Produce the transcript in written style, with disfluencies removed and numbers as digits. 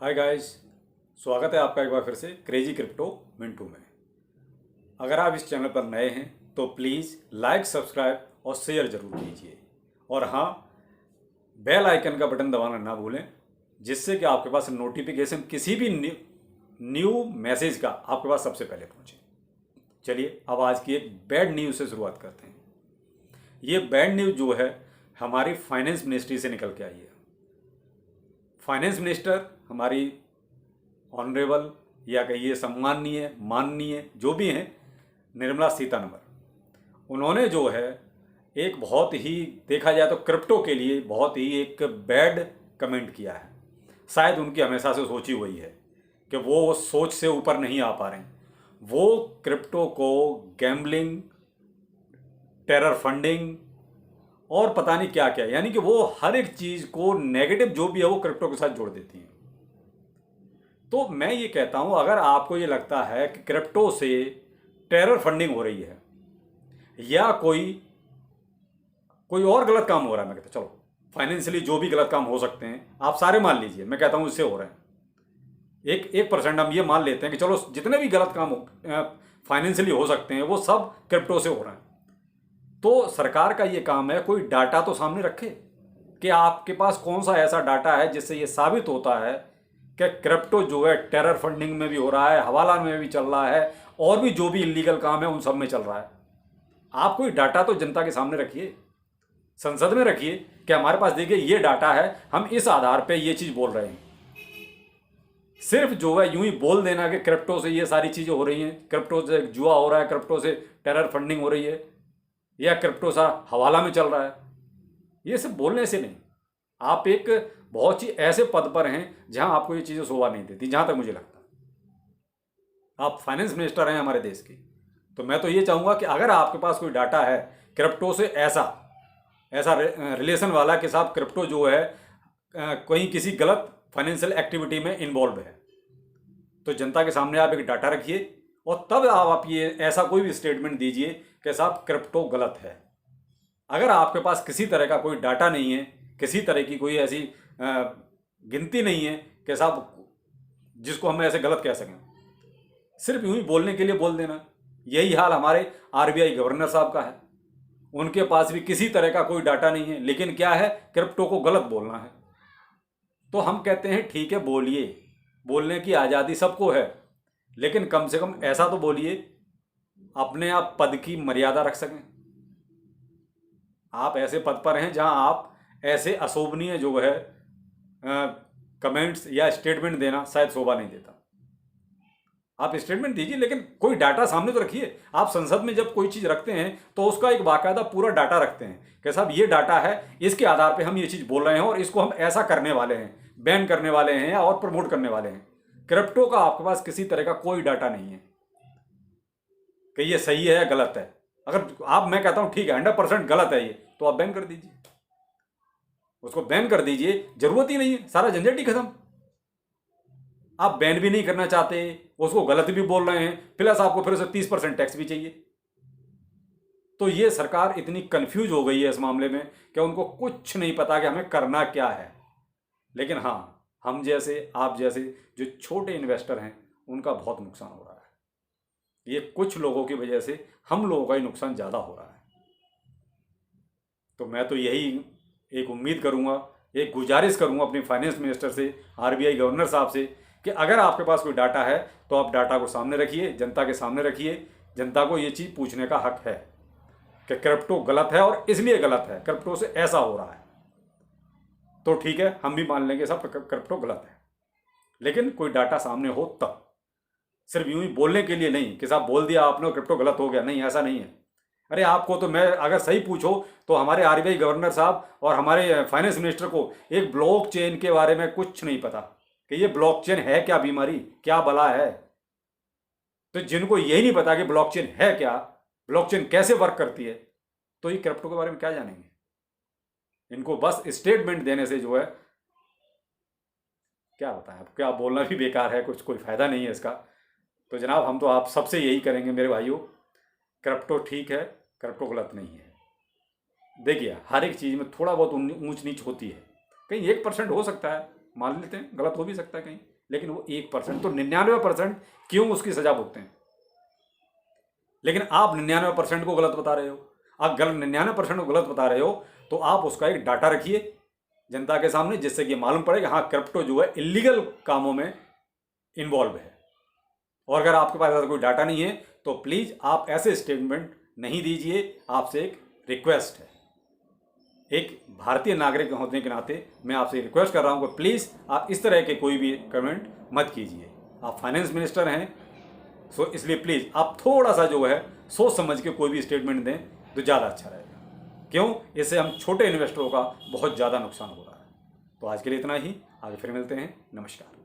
Hi guys, स्वागत है आपका एक बार फिर से क्रेजी क्रिप्टो मिंटू में। अगर आप इस चैनल पर नए हैं तो प्लीज़ लाइक, सब्सक्राइब और शेयर ज़रूर कीजिए। और हाँ, बेल आइकन का बटन दबाना ना भूलें, जिससे कि आपके पास नोटिफिकेशन किसी भी न्यू मैसेज का आपके पास सबसे पहले पहुंचे। चलिए अब आज की एक बैड न्यूज़ से शुरुआत करते हैं। ये बैड न्यूज़ जो है हमारी फाइनेंस मिनिस्ट्री से निकल के आई है। फाइनेंस मिनिस्टर हमारी ऑनरेबल या कहिए सम्माननीय, माननीय जो भी हैं, निर्मला सीतारमण, उन्होंने जो है एक बहुत ही, देखा जाए तो क्रिप्टो के लिए बहुत ही एक बैड कमेंट किया है। शायद उनकी हमेशा से सोची हुई है कि वो सोच से ऊपर नहीं आ पा रहे हैं। वो क्रिप्टो को गैम्बलिंग, टेरर फंडिंग और पता नहीं क्या क्या, यानी कि वो हर एक चीज़ को नेगेटिव जो भी है वो क्रिप्टो के साथ जोड़ देती हैं। तो मैं ये कहता हूँ, अगर आपको ये लगता है कि क्रिप्टो से टेरर फंडिंग हो रही है या कोई कोई और गलत काम हो रहा है, मैं कहता हूँ चलो फाइनेंशियली जो भी गलत काम हो सकते हैं आप सारे मान लीजिए, मैं कहता हूँ इससे हो रहे हैं। 1% हम ये मान लेते हैं कि चलो जितने भी गलत काम फाइनेंशियली हो सकते हैं वो सब क्रिप्टो से हो रहे हैं। तो सरकार का ये काम है कोई डाटा तो सामने रखे कि आपके पास कौन सा ऐसा डाटा है जिससे ये साबित होता है कि क्रिप्टो जो है टेरर फंडिंग में भी हो रहा है, हवाला में भी चल रहा है, और भी जो भी इलीगल काम है उन सब में चल रहा है। आप कोई डाटा तो जनता के सामने रखिए, संसद में रखिए कि हमारे पास देखिए ये डाटा है, हम इस आधार पे ये चीज़ बोल रहे हैं। सिर्फ जो है यूं ही बोल देना कि क्रिप्टो से ये सारी चीज़ें हो रही हैं, क्रिप्टो से जुआ हो रहा है, क्रिप्टो से टेरर फंडिंग हो रही है, या क्रिप्टो सा हवाला में चल रहा है, ये सब बोलने से नहीं। आप एक बहुत ही ऐसे पद पर हैं जहां आपको ये चीज़ें शोभा नहीं देती, जहां तक मुझे लगता है। आप फाइनेंस मिनिस्टर हैं हमारे देश के, तो मैं तो ये चाहूँगा कि अगर आपके पास कोई डाटा है क्रिप्टो से ऐसा ऐसा रिलेशन वाला कि साहब क्रिप्टो जो है कहीं किसी गलत फाइनेंशियल एक्टिविटी में इन्वॉल्व है, तो जनता के सामने आप एक डाटा रखिए और तब आप ये ऐसा कोई भी स्टेटमेंट दीजिए कि साहब क्रिप्टो गलत है। अगर आपके पास किसी तरह का कोई डाटा नहीं है, किसी तरह की कोई ऐसी गिनती नहीं है कि साहब जिसको हम ऐसे गलत कह सकें, सिर्फ यूं ही बोलने के लिए बोल देना। यही हाल हमारे आरबीआई गवर्नर साहब का है, उनके पास भी किसी तरह का कोई डाटा नहीं है, लेकिन क्या है, क्रिप्टो को गलत बोलना है। तो हम कहते हैं ठीक है, बोलिए, बोलने की आज़ादी सबको है, लेकिन कम से कम ऐसा तो बोलिए अपने आप पद की मर्यादा रख सकें। आप ऐसे पद पर हैं जहां आप ऐसे अशोभनीय जो है कमेंट्स या स्टेटमेंट देना शायद शोभा नहीं देता। आप स्टेटमेंट दीजिए लेकिन कोई डाटा सामने तो रखिए। आप संसद में जब कोई चीज़ रखते हैं तो उसका एक बाकायदा पूरा डाटा रखते हैं कि साहब ये डाटा है, इसके आधार पे हम ये चीज़ बोल रहे हैं और इसको हम ऐसा करने वाले हैं, बैन करने वाले हैं या और प्रमोट करने वाले हैं। क्रिप्टो का आपके पास किसी तरह का कोई डाटा नहीं है कि ये सही है या गलत है। अगर आप, मैं कहता हूँ ठीक है 100% गलत है ये, तो आप बैन कर दीजिए, उसको बैन कर दीजिए, जरूरत ही नहीं है, सारा झंझट ही खत्म। आप बैन भी नहीं करना चाहते, उसको गलत भी बोल रहे हैं, प्लस आपको फिर से 30% टैक्स भी चाहिए। तो ये सरकार इतनी कंफ्यूज हो गई है इस मामले में कि उनको कुछ नहीं पता कि हमें करना क्या है। लेकिन हाँ, हम जैसे, आप जैसे जो छोटे इन्वेस्टर हैं उनका बहुत नुकसान हो रहा है। ये कुछ लोगों की वजह से हम लोगों का ही नुकसान ज़्यादा हो रहा है। तो मैं तो यही एक उम्मीद करूँगा, एक गुजारिश करूँगा अपनी फाइनेंस मिनिस्टर से, आरबीआई गवर्नर साहब से, कि अगर आपके पास कोई डाटा है तो आप डाटा को सामने रखिए, जनता के सामने रखिए। जनता को ये चीज़ पूछने का हक है कि क्रिप्टो गलत है और इसलिए गलत है, क्रिप्टो से ऐसा हो रहा है। तो ठीक है, हम भी मान लेंगे सब क्रिप्टो गलत है, लेकिन कोई डाटा सामने हो तब। सिर्फ यूं ही बोलने के लिए नहीं कि साहब बोल दिया आपने क्रिप्टो गलत हो गया, नहीं, ऐसा नहीं है। अरे आपको तो, मैं अगर सही पूछो तो हमारे आरबीआई गवर्नर साहब और हमारे फाइनेंस मिनिस्टर को एक ब्लॉक चेन के बारे में कुछ नहीं पता कि ये ब्लॉक चेन है क्या, बीमारी क्या बला है। तो जिनको यही नहीं पता कि ब्लॉक चेन है क्या, ब्लॉक चेन कैसे वर्क करती है, तो ये क्रिप्टो के बारे में क्या जानेंगे। इनको बस स्टेटमेंट देने से जो है, क्या बताएं, अब क्या बोलना भी बेकार है, कुछ कोई फायदा नहीं है इसका। तो जनाब हम तो आप सबसे यही करेंगे मेरे भाइयों, क्रिप्टो ठीक है, क्रिप्टो गलत नहीं है। देखिए हर एक चीज़ में थोड़ा बहुत ऊंच नीच होती है, कहीं 1% हो सकता है, मान लेते हैं गलत हो भी सकता है कहीं, लेकिन वो 1%, तो 99% क्यों उसकी सजा भुगतें? लेकिन आप 99% को गलत बता रहे हो। आप 99% को गलत बता रहे हो तो आप उसका एक डाटा रखिए जनता के सामने, जिससे कि मालूम पड़े कि हाँ क्रिप्टो जो है इलीगल कामों में इन्वॉल्व है। और अगर आपके पास ऐसा कोई डाटा नहीं है तो प्लीज़ आप ऐसे स्टेटमेंट नहीं दीजिए। आपसे एक रिक्वेस्ट है, एक भारतीय नागरिक होने के नाते मैं आपसे रिक्वेस्ट कर रहा हूँ कि प्लीज़ आप इस तरह के कोई भी कमेंट मत कीजिए। आप फाइनेंस मिनिस्टर हैं, सो इसलिए प्लीज़ आप थोड़ा सा जो है सोच समझ के कोई भी स्टेटमेंट दें तो ज़्यादा अच्छा रहेगा। क्यों? इससे हम छोटे इन्वेस्टरों का बहुत ज़्यादा नुकसान हो रहा है। तो आज के लिए इतना ही, आगे फिर मिलते हैं। नमस्कार।